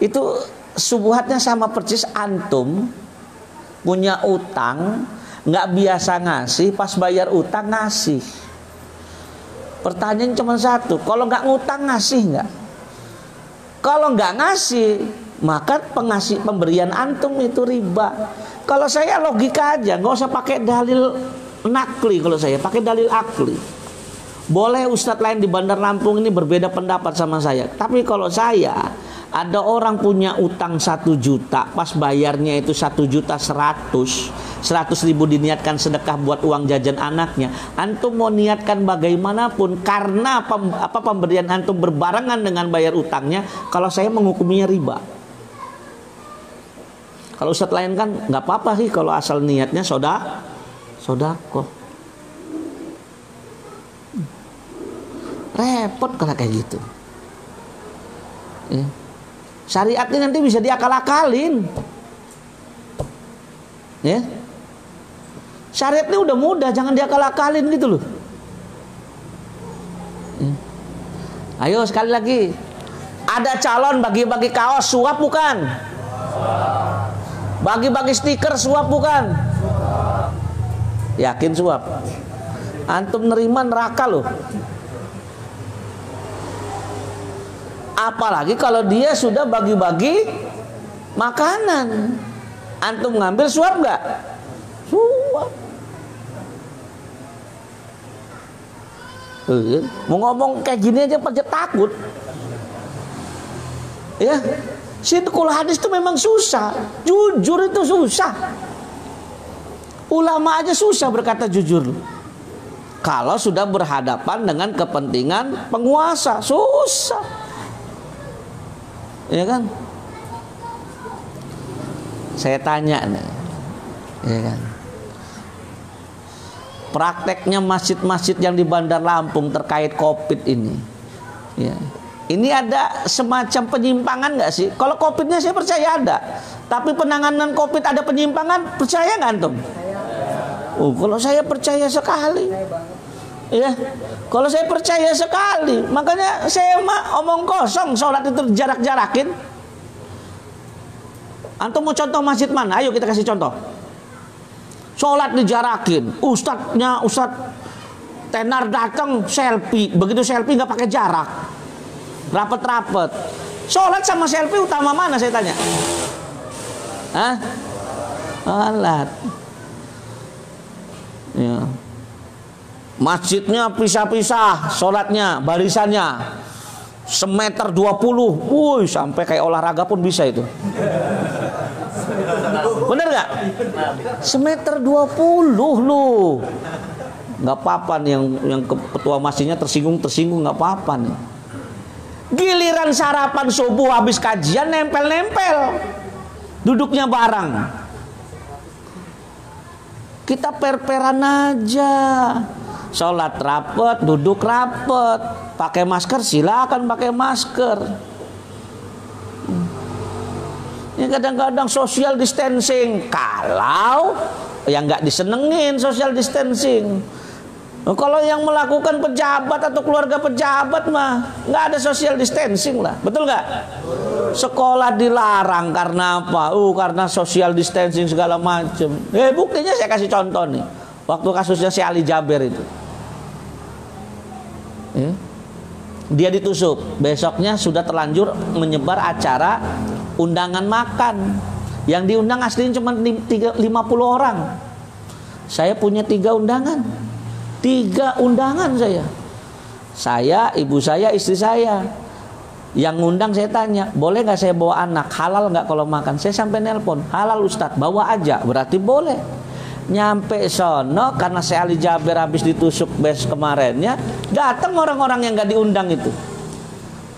Itu subuhatnya sama persis antum punya utang, nggak biasa ngasih, pas bayar utang ngasih. Pertanyaan cuma satu, kalau nggak ngutang ngasih nggak? Kalau nggak ngasih, maka pemberian antum itu riba. Kalau saya logika aja, nggak usah pakai dalil nakli. Kalau saya pakai dalil akli. Boleh ustadz lain di Bandar Lampung ini berbeda pendapat sama saya, tapi kalau saya ada orang punya utang 1 juta, pas bayarnya itu 1.100.000 diniatkan sedekah buat uang jajan anaknya. Antum mau niatkan bagaimanapun, karena pemberian antum berbarengan dengan bayar utangnya, kalau saya menghukuminya riba. Kalau ustadz lain kan nggak apa-apa sih kalau asal niatnya sodako. Repot kalau kayak gitu. Ya. Syariatnya nanti bisa diakal-akalin. Ya. Syariatnya udah mudah, jangan diakal-akalin gitu loh. Ya. Ayo sekali lagi. Ada calon bagi-bagi kaos, suap bukan? Bagi-bagi stiker, suap bukan? Yakin suap? Antum nerima neraka loh. Apalagi kalau dia sudah bagi-bagi makanan, antum ngambil suap nggak? Suap. Mau ngomong kayak gini aja pada takut. Ya, sidqul hadis itu memang susah. Jujur itu susah. Ulama aja susah berkata jujur. Kalau sudah berhadapan dengan kepentingan penguasa, susah. Ya kan? Saya tanya nih, ya kan? Prakteknya masjid-masjid yang di Bandar Lampung terkait COVID ini, ya. Ini ada semacam penyimpangan nggak sih? Kalau COVID-nya saya percaya ada, tapi penanganan COVID ada penyimpangan, percaya nggak antum? Oh, kalau saya percaya sekali. Ya, kalau saya percaya sekali, makanya saya omong kosong, sholat itu jarak-jarakin. Antum mau contoh masjid mana? Ayo kita kasih contoh. Sholat dijarakin, ustadz tenar datang selfie, begitu selfie nggak pakai jarak, rapet-rapet. Sholat sama selfie utama mana saya tanya? Hah? Alat. Ya. Masjidnya pisah-pisah, sholatnya, barisannya semeter 20, wuih, sampai kayak olahraga pun bisa itu. Bener gak? Semeter 20 loh. Gak apa-apa nih yang ketua masjidnya tersinggung gak apa-apa nih. Giliran sarapan subuh habis kajian nempel-nempel, duduknya bareng. Kita per-peran aja. Sholat rapet, duduk rapet, pakai masker silakan pakai masker. Ya kadang-kadang social distancing, kalau yang nggak disenengin social distancing. Nah, kalau yang melakukan pejabat atau keluarga pejabat mah nggak ada social distancing lah, betul nggak? Sekolah dilarang karena apa? Karena social distancing segala macam. Buktinya saya kasih contoh nih, waktu kasusnya si Ali Jaber itu. Ya. dia ditusuk. Besoknya sudah terlanjur menyebar acara undangan makan. Yang diundang aslinya cuma 50 orang. Saya punya 3 undangan. 3 undangan saya. Saya, ibu saya, istri saya. Yang ngundang saya tanya, boleh nggak saya bawa anak? Halal nggak kalau makan? Saya sampai nelpon, halal Ustadz, bawa aja. Berarti boleh. Nyampe sono karena saya Ali Jaber habis ditusuk bes kemarinnya, datang orang-orang yang nggak diundang itu.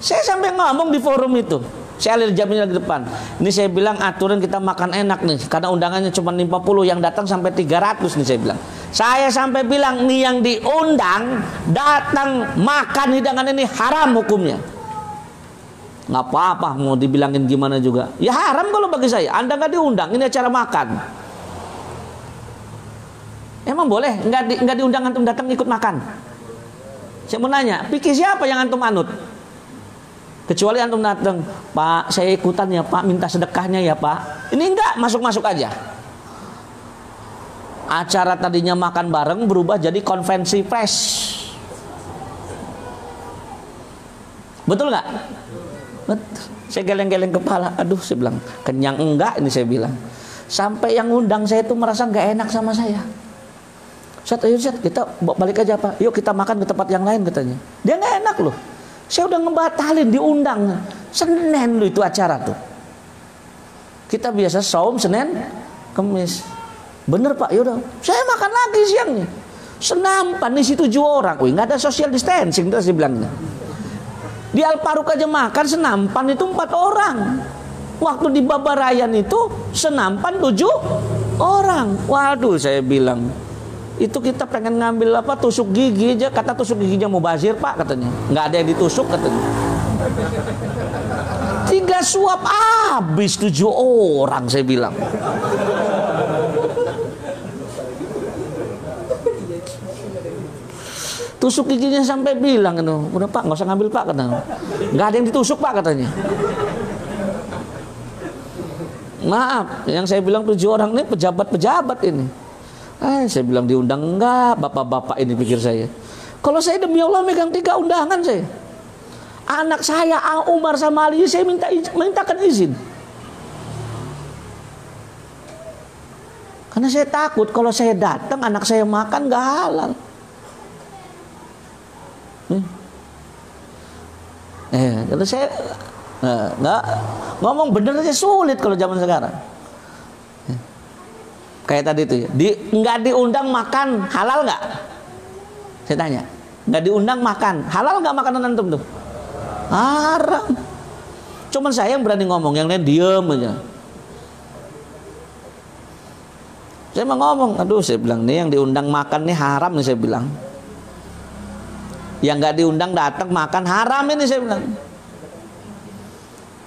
Saya sampai ngomong di forum itu. Saya Ali Jaber di depan. Ini saya bilang aturan kita makan enak nih, karena undangannya cuma 50, yang datang sampai 300 nih saya bilang. Saya sampai bilang nih yang diundang datang makan hidangan ini haram hukumnya. Nggak apa-apa mau dibilangin gimana juga. Ya haram kalau bagi saya. Anda nggak diundang, ini acara makan. Emang boleh nggak diundang antum datang ikut makan? Saya mau nanya, pikir siapa yang antum anut? Kecuali antum datang, Pak, saya ikutan ya Pak, minta sedekahnya ya Pak. Ini enggak, masuk-masuk aja. Acara tadinya makan bareng berubah jadi konvensi pers. Betul nggak? Betul. Saya geleng-geleng kepala, aduh saya bilang, kenyang enggak ini saya bilang. Sampai yang undang saya itu merasa nggak enak sama saya. Ustaz, ayo Ustaz, kita balik aja Pak. Yuk kita makan ke tempat yang lain katanya. Dia nggak enak loh. Saya udah ngebatalin, diundang. Senin loh itu acara tuh. Kita biasa saum Senin, Kamis. Bener Pak, yaudah. Saya makan lagi siangnya. Senampan isi 7 orang. Wih, nggak ada social distancing terus dibilangnya. Di Alparuk aja makan senampan itu 4 orang. Waktu di Babarayan itu senampan 7 orang. Waduh, saya bilang. Itu kita pengen ngambil apa tusuk gigi aja, kata tusuk giginya Mubazir Pak katanya, nggak ada yang ditusuk katanya. 3 suap habis 7 orang saya bilang. Tusuk giginya sampai bilang itu, udah Pak nggak usah ngambil Pak katanya, nggak ada yang ditusuk Pak katanya. Maaf, yang saya bilang 7 orang ini pejabat-pejabat ini. Saya bilang diundang enggak, bapak-bapak ini pikir saya. Kalau saya demi Allah megang 3 undangan saya. Anak saya Umar sama Ali saya mintakan izin. Karena saya takut kalau saya datang anak saya makan enggak halal. Kalau saya enggak ngomong bener aja sulit kalau zaman sekarang. Kayak tadi itu ya, nggak diundang makan halal nggak? Saya tanya, nggak diundang makan halal nggak makanan antum tuh? Haram. Cuman saya yang berani ngomong, yang lain diem aja. Saya mau ngomong, aduh saya bilang nih yang diundang makan nih haram nih saya bilang. Yang nggak diundang datang makan haram ini saya bilang.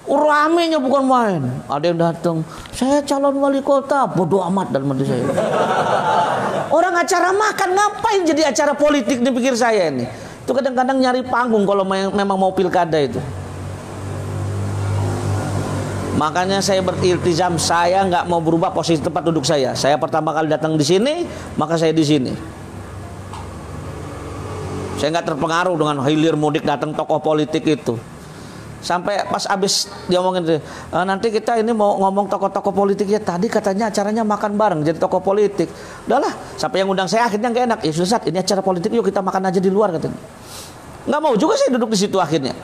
Ramenya bukan main. Ada yang datang, saya calon wali kota, bodoh amat dalam hati saya. Orang acara makan ngapain jadi acara politik nih pikir saya ini. Itu kadang-kadang nyari panggung kalau memang mau pilkada itu. Makanya saya beriltizam, saya nggak mau berubah posisi tempat duduk saya. Saya pertama kali datang di sini, maka saya di sini. Saya nggak terpengaruh dengan hilir mudik datang tokoh politik itu. Sampai pas abis dia ngomongin nanti kita ini mau ngomong tokoh-tokoh politik ya, tadi katanya acaranya makan bareng jadi tokoh politik. Udahlah, sampai yang undang saya akhirnya gak enak. Ya sudah, ini acara politik, yuk kita makan aja di luar katanya. Nggak mau juga saya duduk di situ akhirnya.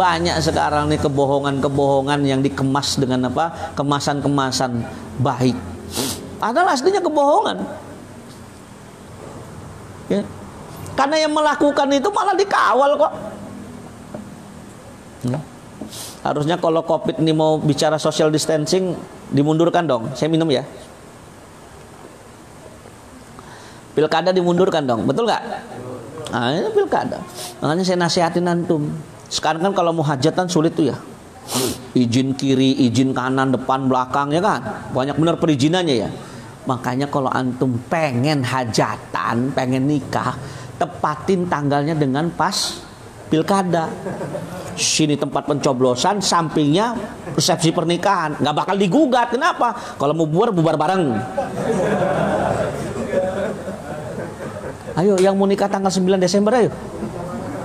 Banyak sekarang nih kebohongan-kebohongan yang dikemas dengan apa? Kemasan-kemasan baik. Adalah aslinya kebohongan. Ya. Karena yang melakukan itu malah dikawal kok. Harusnya kalau COVID ini mau bicara social distancing, dimundurkan dong. Saya minum ya. Pilkada dimundurkan dong, betul nggak? Nah, ini pilkada. Makanya saya nasihatin antum. Sekarang kan kalau mau hajatan sulit tuh ya. Izin kiri, izin kanan, depan, belakang ya kan. Banyak benar perizinannya ya. Makanya kalau antum pengen hajatan, pengen nikah, tepatin tanggalnya dengan pas pilkada. Sini tempat pencoblosan, sampingnya resepsi pernikahan. Nggak bakal digugat. Kenapa? Kalau mau bubar bareng. Ayo yang mau nikah tanggal 9 Desember ayo.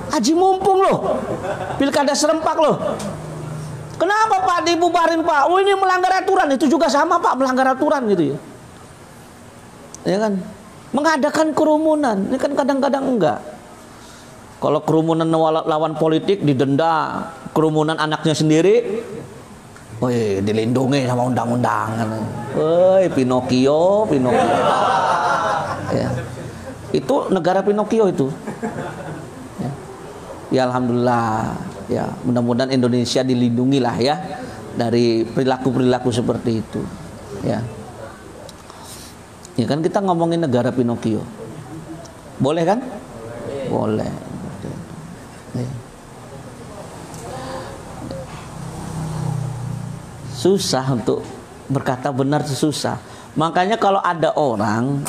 Haji mumpung loh. Pilkada serempak loh. Kenapa Pak dibubarin Pak? Oh ini melanggar aturan. Itu juga sama Pak, melanggar aturan gitu ya. Ya kan? Mengadakan kerumunan. Ini kan kadang-kadang enggak. Kalau kerumunan lawan politik didenda, kerumunan anaknya sendiri, woi dilindungi sama undang-undangan. Woi Pinocchio. Ya. Itu negara Pinocchio itu. Ya, ya alhamdulillah. Ya mudah-mudahan Indonesia dilindungi lah ya dari perilaku-perilaku seperti itu. Ya. Ya kan kita ngomongin negara Pinocchio. Boleh kan? Boleh. Susah untuk berkata benar, susah. Makanya kalau ada orang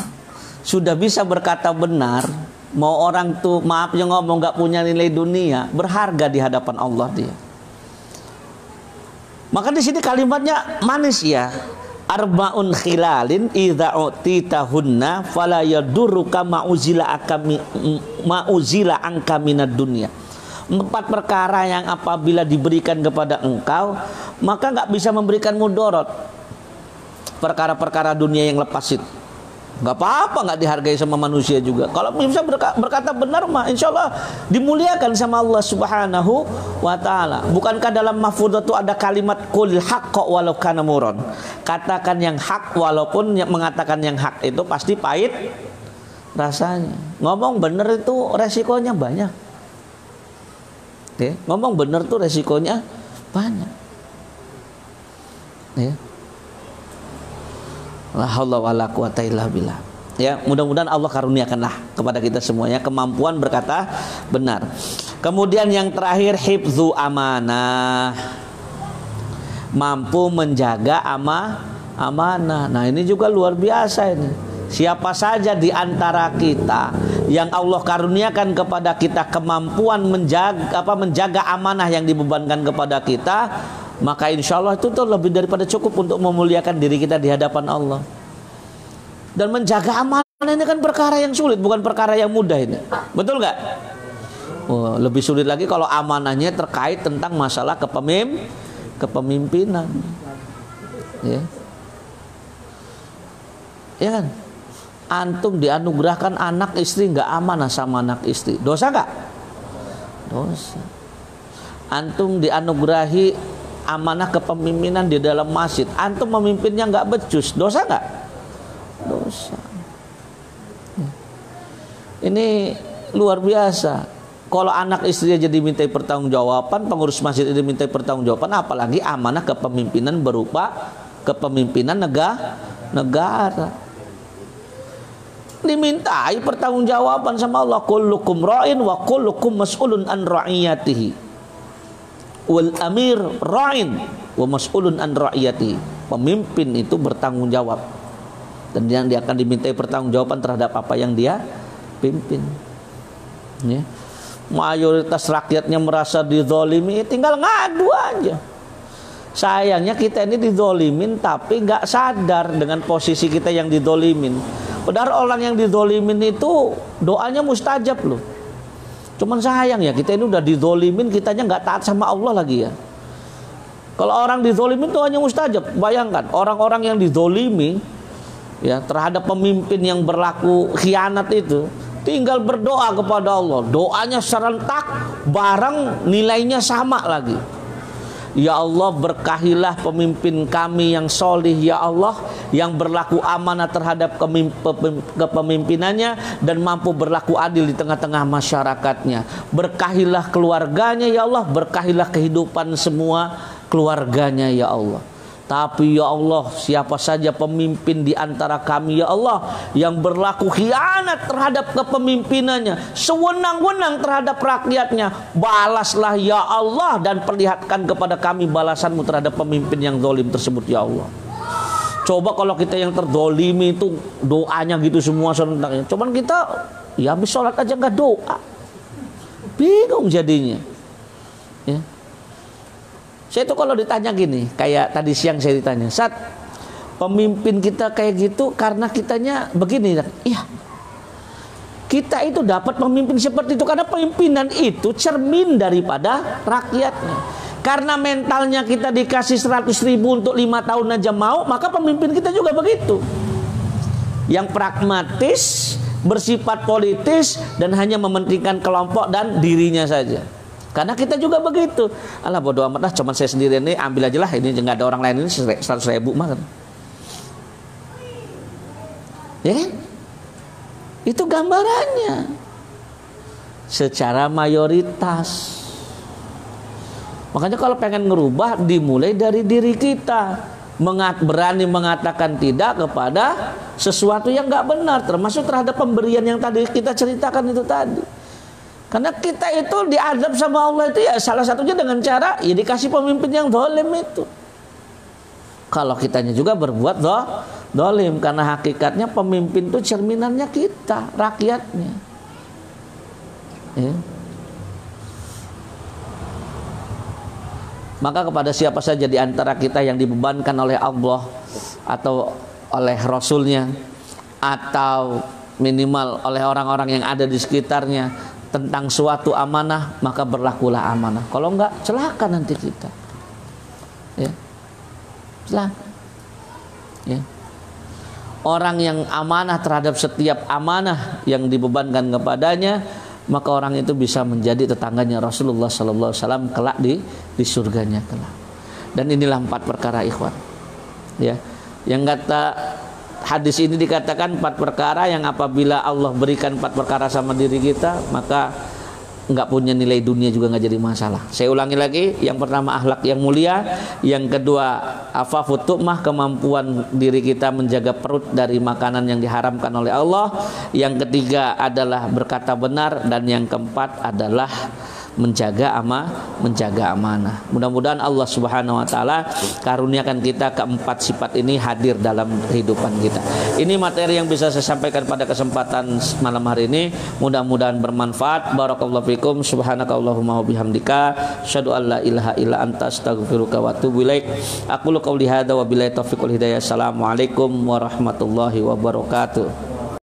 sudah bisa berkata benar, mau orang tuh maaf yang ngomong nggak punya nilai dunia, berharga di hadapan Allah dia. Maka di sini kalimatnya manis ya. Arbaun khilalin idza utitahunna fala yadurruka ma'uzila anka minad dunya. 4 perkara yang apabila diberikan kepada engkau maka nggak bisa memberikan mudarat. Perkara-perkara dunia yang lepas itu nggak apa-apa, nggak dihargai sama manusia juga. Kalau bisa berkata benar mah insya Allah dimuliakan sama Allah Subhanahu wa ta'ala. Bukankah dalam mahfudz itu ada kalimat qul haqqa walau kana muron, katakan yang hak walaupun yang mengatakan yang hak itu pasti pahit rasanya. Ngomong benar itu resikonya banyak. Ya, ngomong benar tuh resikonya banyak. Ya. La haula wala quwata illa billah. Ya, mudah-mudahan Allah karuniakanlah kepada kita semuanya kemampuan berkata benar. Kemudian yang terakhir hifzu amanah. Mampu menjaga amanah. Nah, ini juga luar biasa ini. Siapa saja di antara kita yang Allah karuniakan kepada kita kemampuan menjaga amanah yang dibebankan kepada kita, maka insya Allah itu tuh lebih daripada cukup untuk memuliakan diri kita di hadapan Allah. Dan menjaga amanah ini kan perkara yang sulit, bukan perkara yang mudah ini. Betul nggak? Oh, lebih sulit lagi kalau amanahnya terkait tentang masalah kepemimpinan. Ya. Ya kan? Antum dianugerahkan anak istri nggak amanah sama anak istri, dosa nggak? Dosa. Antum dianugerahi amanah kepemimpinan di dalam masjid, antum memimpinnya nggak becus, dosa nggak? Dosa. Ini luar biasa. Kalau anak istrinya jadi mintai pertanggungjawaban, pengurus masjid ini mintai pertanggungjawaban, apalagi amanah kepemimpinan berupa kepemimpinan negara. Dimintai pertanggungjawaban sama Allah. Kullukum ra'in wa kullukum mas'ulun an ra'iyatihi. Wal amir ra'in wa mas'ulun an ra'iyatihi. Pemimpin itu bertanggung jawab dan dia akan dimintai pertanggungjawaban terhadap apa yang dia pimpin. Ya. Mayoritas rakyatnya merasa dizolimi, tinggal ngadu aja. Sayangnya kita ini dizolimin tapi nggak sadar dengan posisi kita yang dizolimin. Padahal orang yang dizolimin itu doanya mustajab loh. Cuman sayang ya kita ini udah dizolimin, kitanya nggak taat sama Allah lagi ya. Kalau orang dizolimin doanya mustajab. Bayangkan orang-orang yang dizolimi ya terhadap pemimpin yang berlaku khianat itu, tinggal berdoa kepada Allah. Doanya serentak bareng nilainya sama lagi. Ya Allah, berkahilah pemimpin kami yang solih, ya Allah, yang berlaku amanah terhadap kepemimpinannya dan mampu berlaku adil di tengah-tengah masyarakatnya. Berkahilah keluarganya, ya Allah, berkahilah kehidupan semua keluarganya, ya Allah. Tapi ya Allah, siapa saja pemimpin di antara kami, ya Allah, yang berlaku khianat terhadap kepemimpinannya, sewenang-wenang terhadap rakyatnya, balaslah ya Allah dan perlihatkan kepada kami balasanmu terhadap pemimpin yang zalim tersebut, ya Allah. Coba kalau kita yang terzolimi itu doanya gitu semua serentaknya. Cuman kita ya habis sholat aja nggak doa, bingung jadinya. Ya. Saya tuh kalau ditanya gini, kayak tadi siang saya ditanya, Sat, pemimpin kita kayak gitu karena kitanya begini. Iya, kita itu dapat pemimpin seperti itu karena pemimpinan itu cermin daripada rakyatnya. Karena mentalnya kita dikasih 100.000 untuk 5 tahun aja mau, maka pemimpin kita juga begitu. Yang pragmatis, bersifat politis, dan hanya mementingkan kelompok dan dirinya saja. Karena kita juga begitu. Alah bodo amat lah, cuman saya sendiri ini, ambil aja lah, ini nggak ada orang lain, ini 100.000 mah. Ya kan? Itu gambarannya. Secara mayoritas. Makanya kalau pengen ngerubah, dimulai dari diri kita. Berani mengatakan tidak kepada sesuatu yang nggak benar, termasuk terhadap pemberian yang tadi kita ceritakan itu tadi. Karena kita itu diadab sama Allah itu ya salah satunya dengan cara ya dikasih pemimpin yang zalim itu. Kalau kitanya juga berbuat zalim, karena hakikatnya pemimpin itu cerminannya kita, rakyatnya. Ya. Maka kepada siapa saja di antara kita yang dibebankan oleh Allah atau oleh Rasulnya atau minimal oleh orang-orang yang ada di sekitarnya tentang suatu amanah, maka berlakulah amanah. Kalau enggak, celaka nanti kita. Ya. Celaka. Ya. Orang yang amanah terhadap setiap amanah yang dibebankan kepadanya, maka orang itu bisa menjadi tetangganya Rasulullah SAW kelak di surganya kelak. Dan inilah 4 perkara, ikhwan. Ya, yang kata hadis ini dikatakan 4 perkara yang apabila Allah berikan 4 perkara sama diri kita, maka nggak punya nilai dunia juga nggak jadi masalah. Saya ulangi lagi, yang pertama akhlak yang mulia, yang kedua afafut tu'mah, kemampuan diri kita menjaga perut dari makanan yang diharamkan oleh Allah, yang ketiga adalah berkata benar, dan yang keempat adalah menjaga amanah. Mudah-mudahan Allah Subhanahu wa taala karuniakan kita keempat sifat ini hadir dalam kehidupan kita. Ini materi yang bisa saya sampaikan pada kesempatan malam hari ini. Mudah-mudahan bermanfaat. Barakallahu fikum. Subhanakallahumma wa bihamdika asyhadu an la ilaha illa anta astaghfiruka wa atubu ilaik. Aqulu qouli hadza wa billahi taufiq wal hidayah. Assalamualaikum warahmatullahi wabarakatuh.